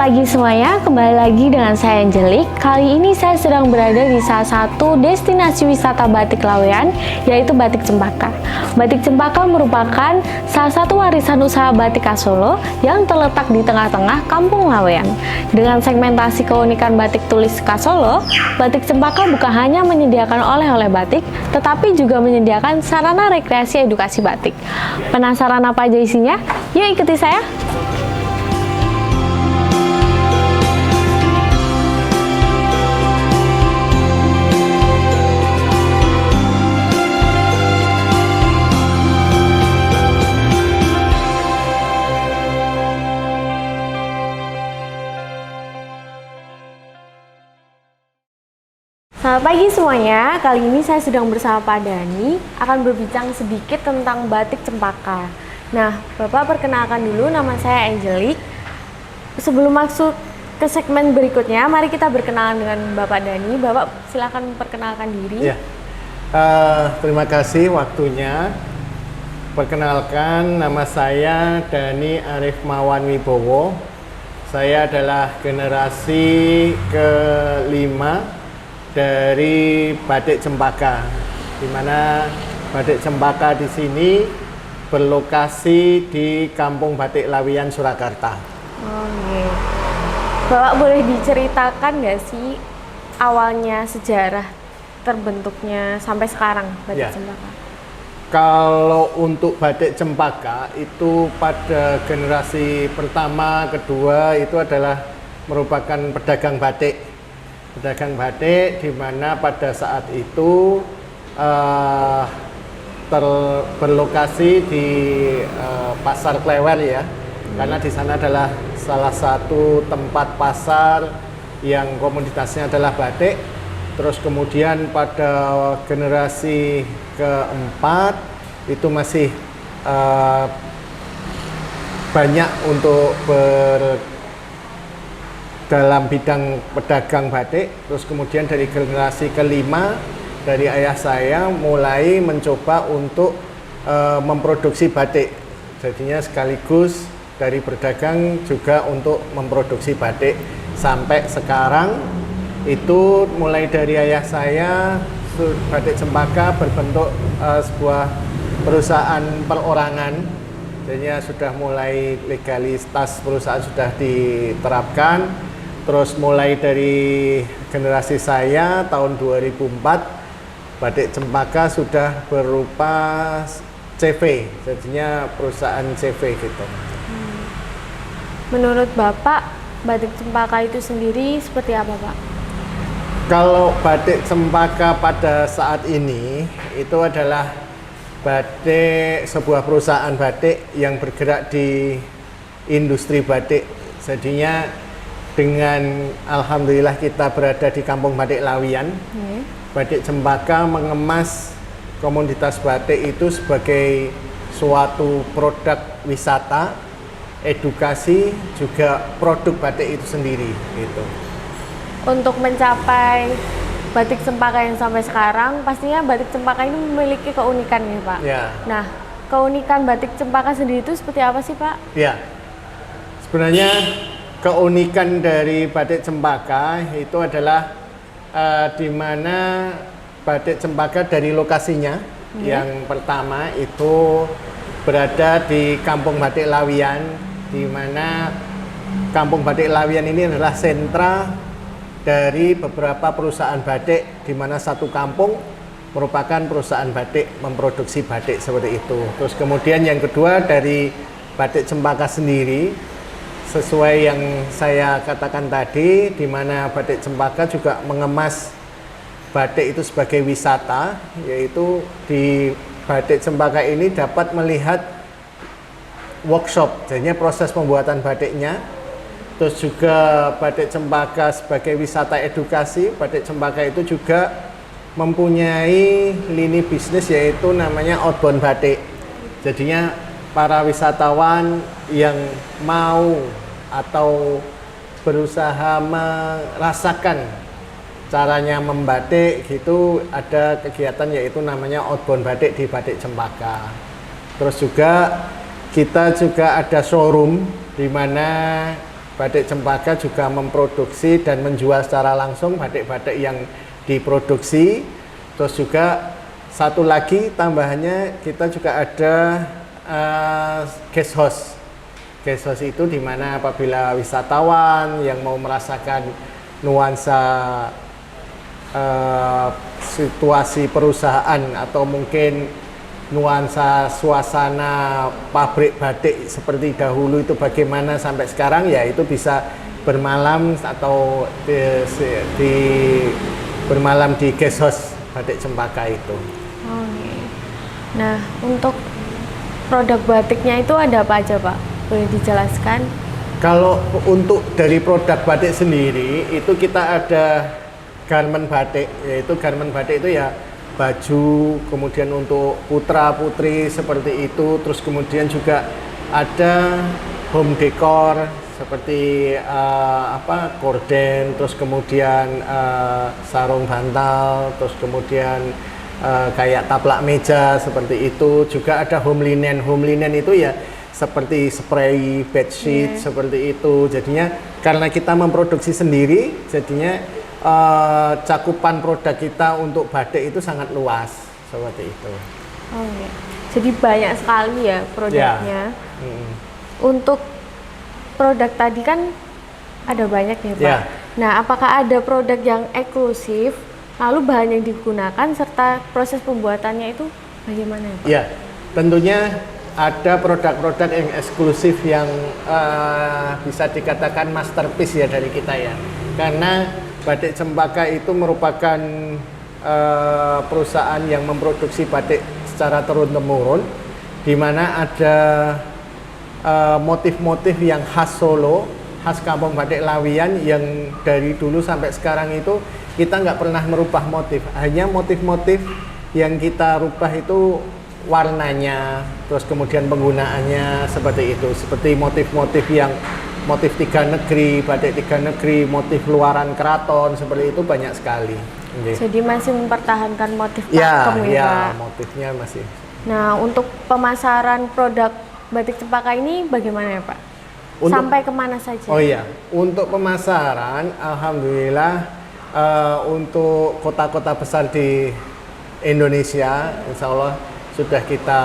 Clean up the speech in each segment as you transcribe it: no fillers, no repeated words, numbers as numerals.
pagi semuanya, kembali lagi dengan saya Angelik. Kali ini saya sedang berada di salah satu destinasi wisata batik Laweyan, yaitu Batik Cempaka. Batik Cempaka merupakan salah satu warisan usaha batik khas Solo yang terletak di tengah-tengah Kampung Laweyan. Dengan segmentasi keunikan batik tulis khas Solo, Batik Cempaka bukan hanya menyediakan oleh-oleh batik, tetapi juga menyediakan sarana rekreasi edukasi batik. Penasaran apa aja isinya? Yuk ikuti saya! Selamat pagi semuanya, kali ini saya sedang bersama Pak Dani akan berbincang sedikit tentang Batik Cempaka. Nah, Bapak perkenalkan dulu, nama saya Angelik. Sebelum masuk ke segmen berikutnya, mari kita berkenalan dengan Bapak Dani. Bapak silakan memperkenalkan diri. Ya, terima kasih waktunya. Perkenalkan, nama saya Dani Arif Mawan Wibowo. Saya adalah generasi kelima dari Batik Cempaka, di mana Batik Cempaka di sini berlokasi di Kampung Batik Laweyan, Surakarta. Oke. Bapak boleh diceritakan nggak sih awalnya sejarah terbentuknya sampai sekarang Batik Cempaka? Kalau untuk Batik Cempaka itu pada generasi pertama, kedua itu adalah merupakan pedagang batik. Pedagang batik di mana pada saat itu berlokasi di Pasar Klewer ya, karena di sana adalah salah satu tempat pasar yang komoditasnya adalah batik. Terus kemudian pada generasi keempat itu masih banyak untuk dalam bidang pedagang batik. Terus kemudian dari generasi kelima dari ayah saya mulai mencoba untuk memproduksi batik. Jadinya sekaligus dari berdagang juga untuk memproduksi batik. Sampai sekarang itu mulai dari ayah saya, Batik Cempaka berbentuk sebuah perusahaan perorangan. Jadinya sudah mulai legalitas perusahaan sudah diterapkan. Terus mulai dari generasi saya tahun 2004 Batik Cempaka sudah berupa CV, jadinya perusahaan CV gitu. Menurut Bapak, Batik Cempaka itu sendiri seperti apa, Pak? Kalau Batik Cempaka pada saat ini itu adalah batik, sebuah perusahaan batik yang bergerak di industri batik. Jadinya dengan alhamdulillah kita berada di Kampung Batik Laweyan. Batik Cempaka mengemas komoditas batik itu sebagai suatu produk wisata, edukasi, juga produk batik itu sendiri gitu. Untuk mencapai Batik Cempaka yang sampai sekarang, pastinya Batik Cempaka ini memiliki keunikan ya, Pak? Ya. Nah, keunikan Batik Cempaka sendiri itu seperti apa sih, Pak? Ya, sebenarnya keunikan dari Batik Cempaka itu adalah di mana Batik Cempaka dari lokasinya. Yang pertama itu berada di Kampung Batik Laweyan, di mana Kampung Batik Laweyan ini adalah sentra dari beberapa perusahaan batik, di mana satu kampung merupakan perusahaan batik memproduksi batik seperti itu. Terus kemudian yang kedua dari Batik Cempaka sendiri, sesuai yang saya katakan tadi, di mana Batik Cempaka juga mengemas batik itu sebagai wisata, yaitu di Batik Cempaka ini dapat melihat workshop, jadinya proses pembuatan batiknya. Terus juga Batik Cempaka sebagai wisata edukasi, Batik Cempaka itu juga mempunyai lini bisnis yaitu namanya outbound batik. Jadinya para wisatawan yang mau atau berusaha merasakan caranya membatik gitu, ada kegiatan yaitu namanya outbound batik di Batik Cempaka. Terus juga kita juga ada showroom di mana Batik Cempaka juga memproduksi dan menjual secara langsung batik-batik yang diproduksi. Terus juga satu lagi tambahannya kita juga ada guest house. Guest house itu dimana apabila wisatawan yang mau merasakan nuansa situasi perusahaan atau mungkin nuansa suasana pabrik batik seperti dahulu itu bagaimana sampai sekarang, ya itu bisa bermalam atau bermalam di guest house Batik Cempaka itu. Oke. Nah, untuk produk batiknya itu ada apa aja, Pak? Boleh dijelaskan? Kalau untuk dari produk batik sendiri itu kita ada garment batik, yaitu garment batik itu ya baju, kemudian untuk putra putri seperti itu, terus kemudian juga ada home decor seperti gorden, terus kemudian sarung bantal, terus kemudian kayak taplak meja seperti itu. Juga ada home linen. Home linen itu ya seperti spray bedsheet seperti itu. Jadinya karena kita memproduksi sendiri, jadinya cakupan produk kita untuk batik itu sangat luas seperti itu. Oh iya. Jadi banyak sekali ya produknya. Ya. Untuk produk tadi kan ada banyak ya, Pak. Ya. Nah, apakah ada produk yang eksklusif, lalu bahan yang digunakan serta proses pembuatannya itu bagaimana, Pak? Ya, tentunya ada produk-produk yang eksklusif yang bisa dikatakan masterpiece ya dari kita ya. Karena Batik Cempaka itu merupakan perusahaan yang memproduksi batik secara turun-temurun, di mana ada motif-motif yang khas Solo, khas Kampung Batik Lawian yang dari dulu sampai sekarang itu kita nggak pernah merubah motif, hanya motif-motif yang kita rubah itu warnanya, terus kemudian penggunaannya seperti itu, seperti motif-motif yang motif tiga negeri, batik tiga negeri, motif luaran keraton seperti itu banyak sekali. Jadi masih mempertahankan motif Ya, pakem ya, Pak? motifnya masih. Nah, untuk pemasaran produk Batik Cempaka ini bagaimana ya, Pak? Sampai kemana saja? Oh iya, untuk pemasaran, alhamdulillah untuk kota-kota besar di Indonesia, insya Allah sudah kita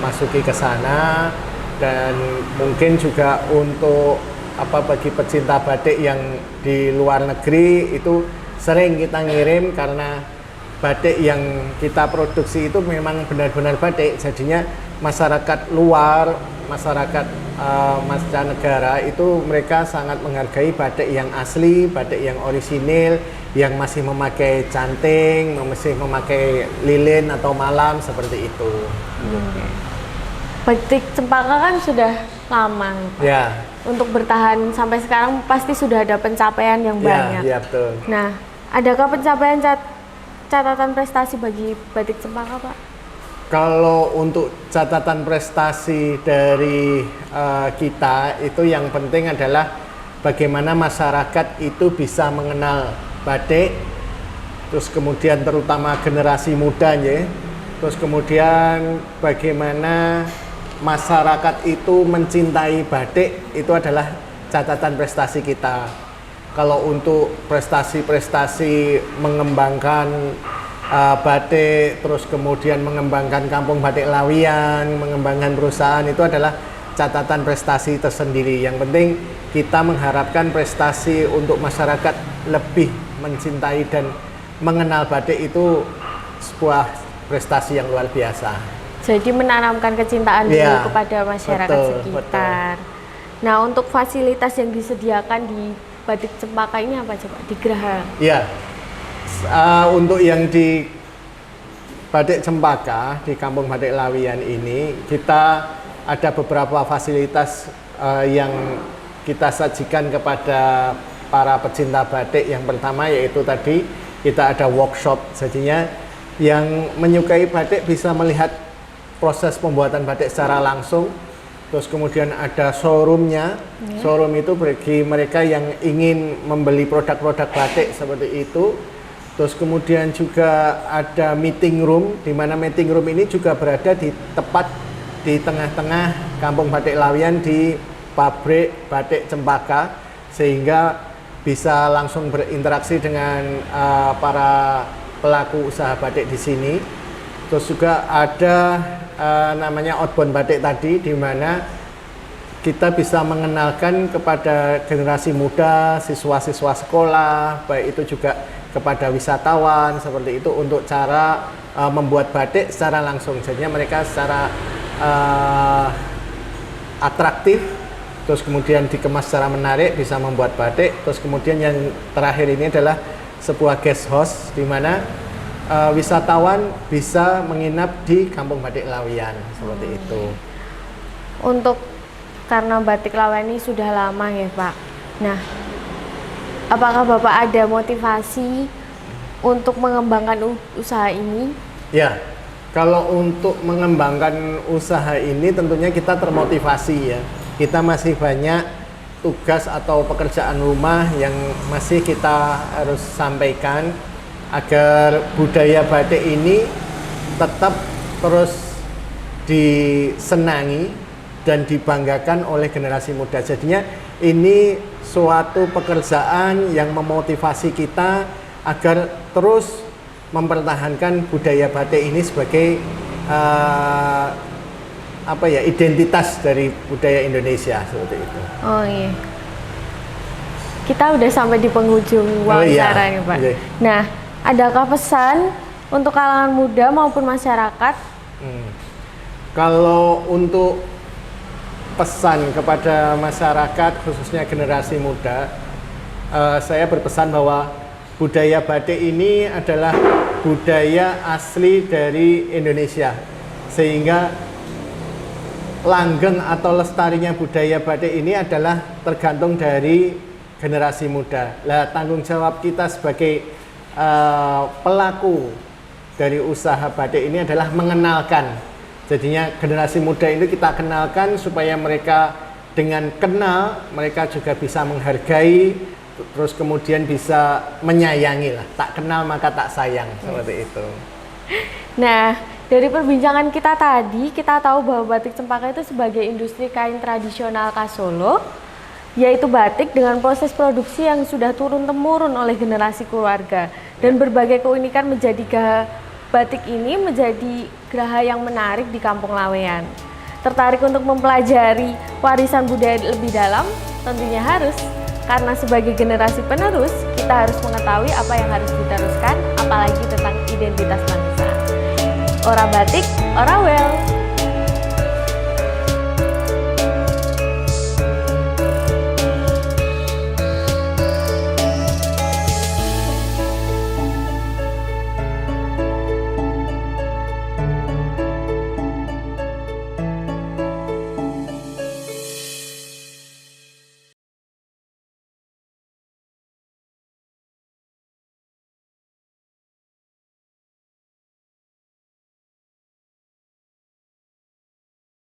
masuki ke sana. Dan mungkin juga untuk bagi pecinta batik yang di luar negeri itu sering kita ngirim, karena batik yang kita produksi itu memang benar-benar batik, jadinya masyarakat luar, masyarakat mancanegara itu mereka sangat menghargai batik yang asli, batik yang orisinil, yang masih memakai canting, masih memakai lilin atau malam seperti itu. Batik Cempaka kan sudah lama, Pak. Ya. Untuk bertahan sampai sekarang pasti sudah ada pencapaian yang banyak. Ya, betul. Nah, adakah pencapaian catatan prestasi bagi Batik Cempaka, Pak? Kalau untuk catatan prestasi dari kita itu yang penting adalah bagaimana masyarakat itu bisa mengenal batik, terus kemudian terutama generasi muda ya, terus kemudian bagaimana masyarakat itu mencintai batik, itu adalah catatan prestasi kita. Kalau untuk prestasi-prestasi mengembangkan batik, terus kemudian mengembangkan Kampung Batik Lawian, mengembangkan perusahaan, itu adalah catatan prestasi tersendiri. Yang penting kita mengharapkan prestasi untuk masyarakat lebih mencintai dan mengenal batik itu sebuah prestasi yang luar biasa. Jadi menanamkan kecintaan dulu kepada masyarakat sekitar. Betul. Nah, untuk fasilitas yang disediakan di Batik Cempaka ini apa coba di Geraha? Ya, untuk yang di Batik Cempaka di Kampung Batik Lawian ini kita ada beberapa fasilitas yang kita sajikan kepada para pecinta batik. Yang pertama yaitu tadi kita ada workshop, jadinya yang menyukai batik bisa melihat proses pembuatan batik secara langsung. Terus kemudian ada showroomnya. Showroom itu bagi mereka yang ingin membeli produk-produk batik seperti itu. Terus kemudian juga ada meeting room, di mana meeting room ini juga berada di tepat di tengah-tengah Kampung Batik Lawian di pabrik batik Cempaka, sehingga bisa langsung berinteraksi dengan para pelaku usaha batik di sini. Terus juga ada namanya outbound batik tadi, di mana kita bisa mengenalkan kepada generasi muda, siswa-siswa sekolah, baik itu juga kepada wisatawan seperti itu, untuk cara membuat batik secara langsung. Jadinya mereka secara atraktif, terus kemudian dikemas secara menarik, bisa membuat batik. Terus kemudian yang terakhir ini adalah sebuah guest house, di mana wisatawan bisa menginap di Kampung Batik Laweyan seperti itu. Untuk karena batik Laweyan ini sudah lama ya Pak. Nah, apakah Bapak ada motivasi untuk mengembangkan usaha ini? Ya, kalau untuk mengembangkan usaha ini tentunya kita termotivasi ya. Kita masih banyak tugas atau pekerjaan rumah yang masih kita harus sampaikan agar budaya batik ini tetap terus disenangi dan dibanggakan oleh generasi muda. Jadinya ini suatu pekerjaan yang memotivasi kita agar terus mempertahankan budaya batik ini sebagai identitas dari budaya Indonesia seperti itu. Oh iya. Kita udah sampai di penghujung wawancara nih Pak. Okay. Nah, adakah pesan untuk kalangan muda maupun masyarakat? Kalau untuk pesan kepada masyarakat, khususnya generasi muda, saya berpesan bahwa budaya batik ini adalah budaya asli dari Indonesia, sehingga langgeng atau lestarinya budaya batik ini adalah tergantung dari generasi muda. Lah, tanggung jawab kita sebagai pelaku dari usaha batik ini adalah mengenalkan. Jadinya generasi muda itu kita kenalkan supaya mereka dengan kenal, mereka juga bisa menghargai, terus kemudian bisa menyayangi lah. Tak kenal maka tak sayang, seperti itu. Nah, dari perbincangan kita tadi, kita tahu bahwa batik Cempaka itu sebagai industri kain tradisional khas Solo, yaitu batik dengan proses produksi yang sudah turun-temurun oleh generasi keluarga. Dan berbagai keunikan menjadi batik ini menjadi geraha yang menarik di Kampung Laweyan. Tertarik untuk mempelajari warisan budaya lebih dalam? Tentunya harus, karena sebagai generasi penerus, kita harus mengetahui apa yang harus diteruskan, apalagi tentang identitas bangsa. Ora batik, ora well.